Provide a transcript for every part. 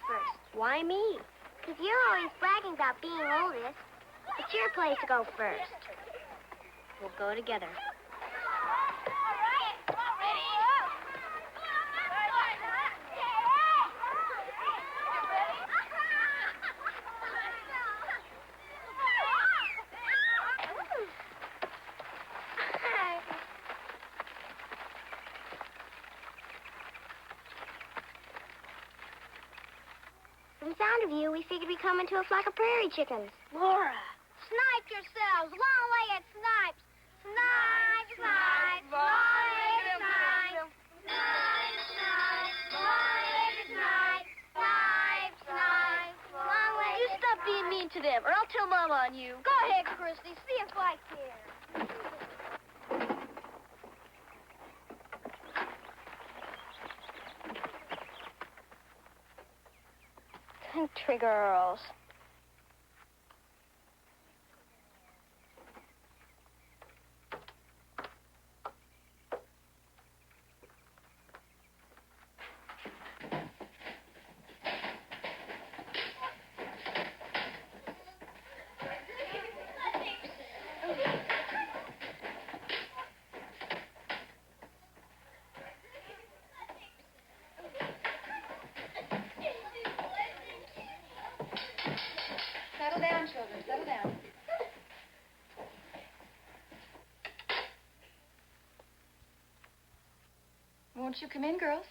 first. Why me? Because you're always bragging about being oldest. It's your place to go first. We'll go together. From the sound of you, we figured we'd come into a flock of prairie chickens. Laura! Snipe yourselves, long-legged snipes. Snipe, snipe, long-legged snipe. Snipe, snipe, long-legged snipe. Snipe, snipe, long-legged. You stop being mean to them, or I'll tell Mama on you. Go ahead, Christy. See if I care. Country girls. Settle down, children. Settle down. Won't you come in, girls?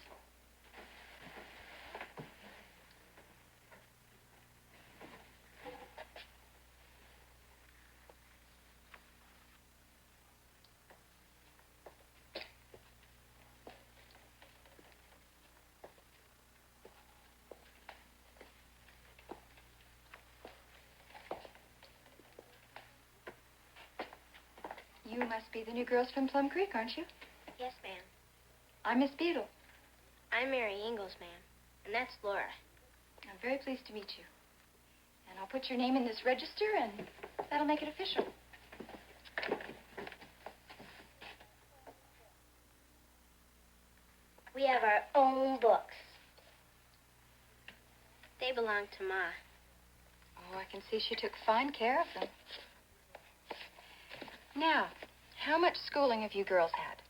You must be the new girls from Plum Creek, aren't you? Yes, ma'am. I'm Miss Beadle. I'm Mary Ingalls, ma'am. And that's Laura. I'm very pleased to meet you. And I'll put your name in this register, and that'll make it official. We have our own books. They belong to Ma. Oh, I can see she took fine care of them. Now, how much schooling have you girls had?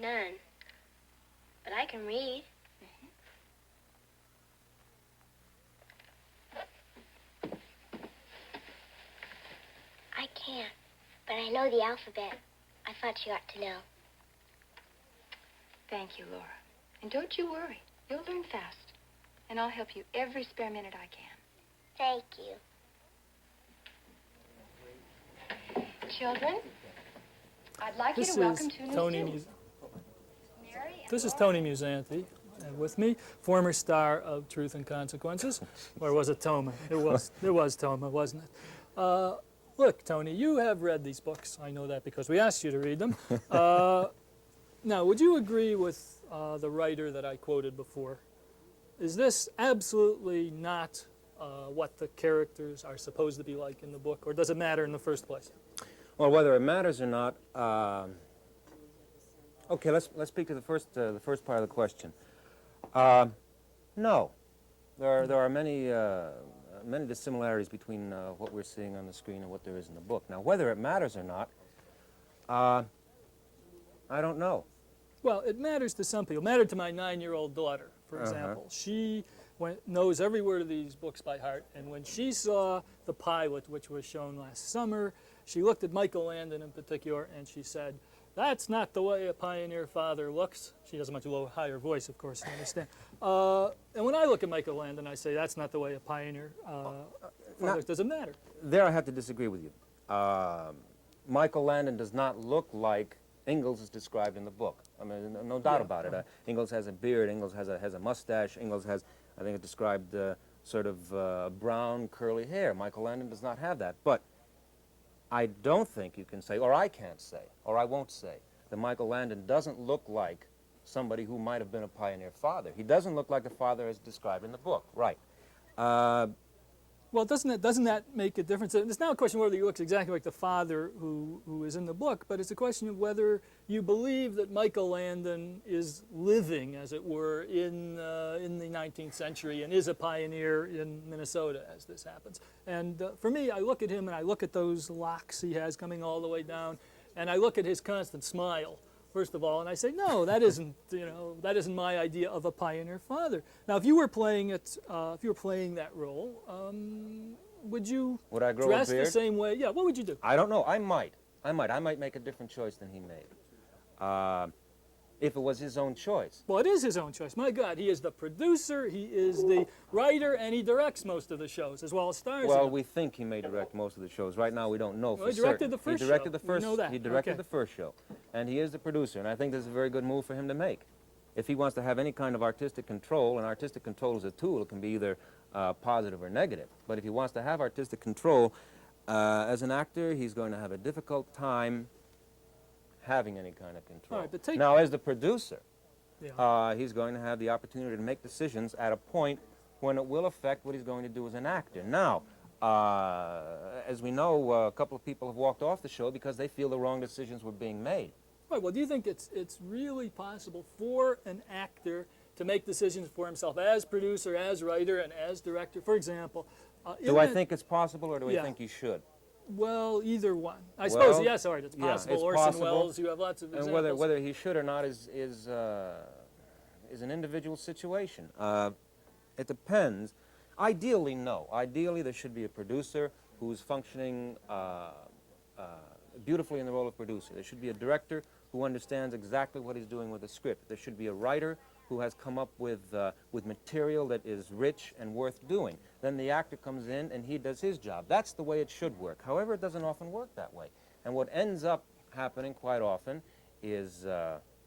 None. But I can read. I can't, but I know the alphabet. I thought you ought to know. Thank you, Laura. And don't you worry. You'll learn fast. And I'll help you every spare minute I can. Thank you. Children, I'd like you to welcome two new students. This is Tony Musante, and with me, former star of Truth and Consequences, or was it Toma? It was Toma, wasn't it? Look, Tony, you have read these books. I know that because we asked you to read them. Now, would you agree with the writer that I quoted before? Is this absolutely not what the characters are supposed to be like in the book, or does it matter in the first place? Well, whether it matters or not, okay, let's speak to the first part of the question. No, there are many dissimilarities between what we're seeing on the screen and what there is in the book. Now, whether it matters or not, I don't know. Well, it matters to some people. It mattered to my 9-year-old daughter, for example. She knows every word of these books by heart, and when she saw the pilot, which was shown last summer, she looked at Michael Landon in particular, and she said, "That's not the way a pioneer father looks." She has a much higher voice, of course, you understand. And when I look at Michael Landon, I say, that's not the way a pioneer father. Does it matter? There I have to disagree with you. Michael Landon does not look like Ingalls is described in the book. I mean, no doubt about it. Ingalls has a beard. Ingalls has a mustache. Ingalls has, I think, it described sort of brown, curly hair. Michael Landon does not have that. But I don't think you can say, or I can't say, or I won't say, that Michael Landon doesn't look like somebody who might have been a pioneer father. He doesn't look like the father as described in the book, right. Well, Well, doesn't that make a difference? It's not a question whether he looks exactly like the father who is in the book, but it's a question of whether you believe that Michael Landon is living, as it were, in the 19th century and is a pioneer in Minnesota as this happens. And for me, I look at him and I look at those locks he has coming all the way down, and I look at his constant smile, first of all, and I say, no, that isn't, that isn't my idea of a pioneer father. Now, if you were playing it, if you were playing that role, would you dress the same way? Yeah, what would you do? I don't know. I might make a different choice than he made. If it was his own choice. Well, it is his own choice. My God, he is the producer, he is the writer, and he directs most of the shows, as well as stars. Well, we think he may direct most of the shows. Right now, we don't know for certain. He directed the first show. He directed the first. We know that. He directed the first show, and he is the producer. And I think this is a very good move for him to make. If he wants to have any kind of artistic control, and artistic control is a tool, it can be either positive or negative. But if he wants to have artistic control as an actor, he's going to have a difficult time having any kind of control. All right, but now, as the producer, yeah. He's going to have the opportunity to make decisions at a point when it will affect what he's going to do as an actor. Now, as we know, a couple of people have walked off the show because they feel the wrong decisions were being made. Right, well, do you think it's really possible for an actor to make decisions for himself as producer, as writer, and as director? For example, do I think it's possible, or do I think you should? Well, either one. I suppose, yes, all right, it's possible. It's Orson possible. Welles, you have lots of examples. And whether he should or not is an individual situation. It depends. Ideally, no. Ideally, there should be a producer who's functioning beautifully in the role of producer. There should be a director who understands exactly what he's doing with the script. There should be a writer who has come up with material that is rich and worth doing. Then the actor comes in and he does his job. That's the way it should work. However, it doesn't often work that way. And what ends up happening quite often is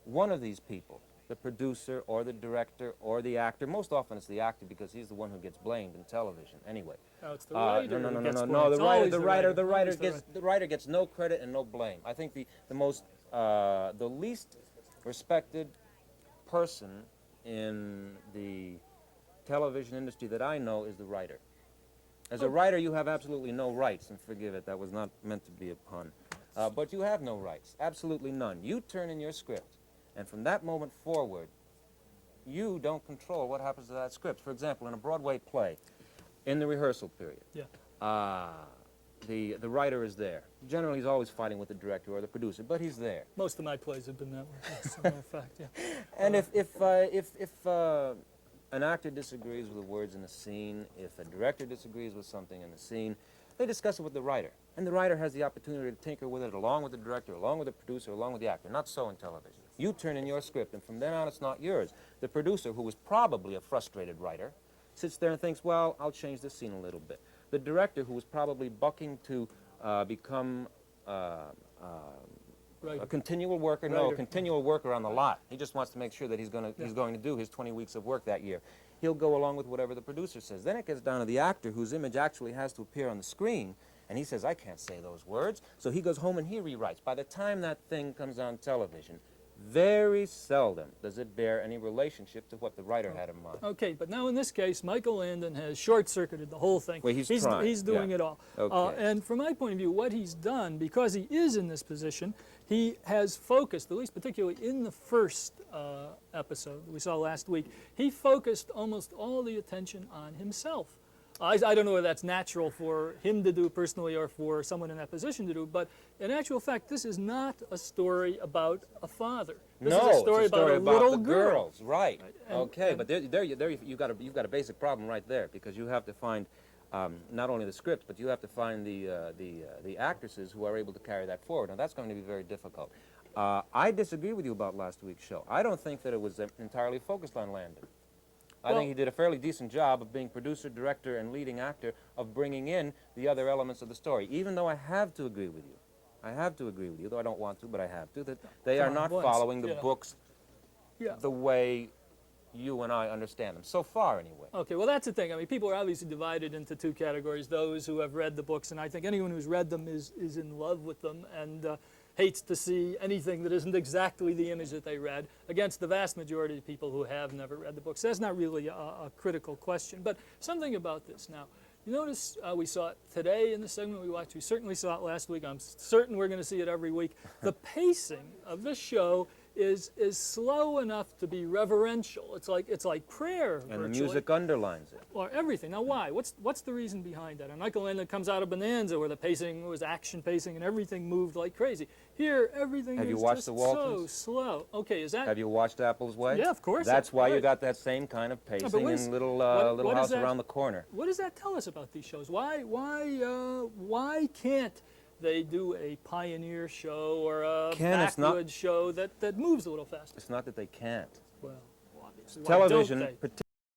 one of these people, the producer or the director or the actor, most often it's the actor because he's the one who gets blamed in television anyway. No, it's the writer. No, the writer gets no credit and no blame. I think the least respected person in the television industry that I know is the writer. As a writer, you have absolutely no rights, and forgive it, that was not meant to be a pun. But you have no rights, absolutely none. You turn in your script, and from that moment forward, you don't control what happens to that script. For example, in a Broadway play, in the rehearsal period, the writer is there. Generally, he's always fighting with the director or the producer, but he's there. Most of my plays have been that way, as a matter of fact, yeah. And if an actor disagrees with the words in the scene, if a director disagrees with something in the scene, they discuss it with the writer. And the writer has the opportunity to tinker with it along with the director, along with the producer, along with the actor. Not so in television. You turn in your script, and from then on, it's not yours. The producer, who is probably a frustrated writer, sits there and thinks, well, I'll change the scene a little bit. The director, who was probably bucking to become a continual worker, a continual worker on the lot. He just wants to make sure that he's going to do his 20 weeks of work that year. He'll go along with whatever the producer says. Then it gets down to the actor, whose image actually has to appear on the screen, and he says, I can't say those words. So he goes home and he rewrites. By the time that thing comes on television, very seldom does it bear any relationship to what the writer had in mind. Okay, but now in this case, Michael Landon has short-circuited the whole thing. Well, he's doing it all. Okay. And from my point of view, what he's done, because he is in this position, he has focused, at least particularly in the first episode that we saw last week, he focused almost all the attention on himself. I don't know whether that's natural for him to do personally or for someone in that position to do, but in actual fact, this is not a story about a father. This is a story about a little girl. Girls, right? Okay, but there you've got a basic problem right there, because you have to find not only the script, but you have to find the actresses who are able to carry that forward. Now that's going to be very difficult. I disagree with you about last week's show. I don't think that it was entirely focused on Landon. I think he did a fairly decent job of being producer, director, and leading actor, of bringing in the other elements of the story, even though I have to agree with you. I have to agree with you, though I don't want to, but I have to, that they are not following the books the way you and I understand them, so far anyway. Okay, well that's the thing. I mean, people are obviously divided into two categories, those who have read the books, and I think anyone who's read them is in love with them and hates to see anything that isn't exactly the image that they read, against the vast majority of people who have never read the books. That's not really a critical question, but something about this now. You notice we saw it today in the segment we watched. We certainly saw it last week. I'm certain we're going to see it every week. The pacing of the show is slow enough to be reverential. It's like prayer. And virtually. the music underlines it. Or everything. Now, why? What's the reason behind that? And McLuhan comes out of Bonanza, where the pacing was action pacing and everything moved like crazy. Here, everything Have is you watched just the so Waltons? slow. Okay, is that? Have you watched Apple's Way? Yeah, of course. That's why you right. got that same kind of pacing what is- in Little what House is that- Around the Corner. What does that tell us about these shows? Why can't they do a pioneer show or a Ken, it's not- backwoods show that moves a little faster? It's not that they can't. Well, obviously. Why Television, don't they?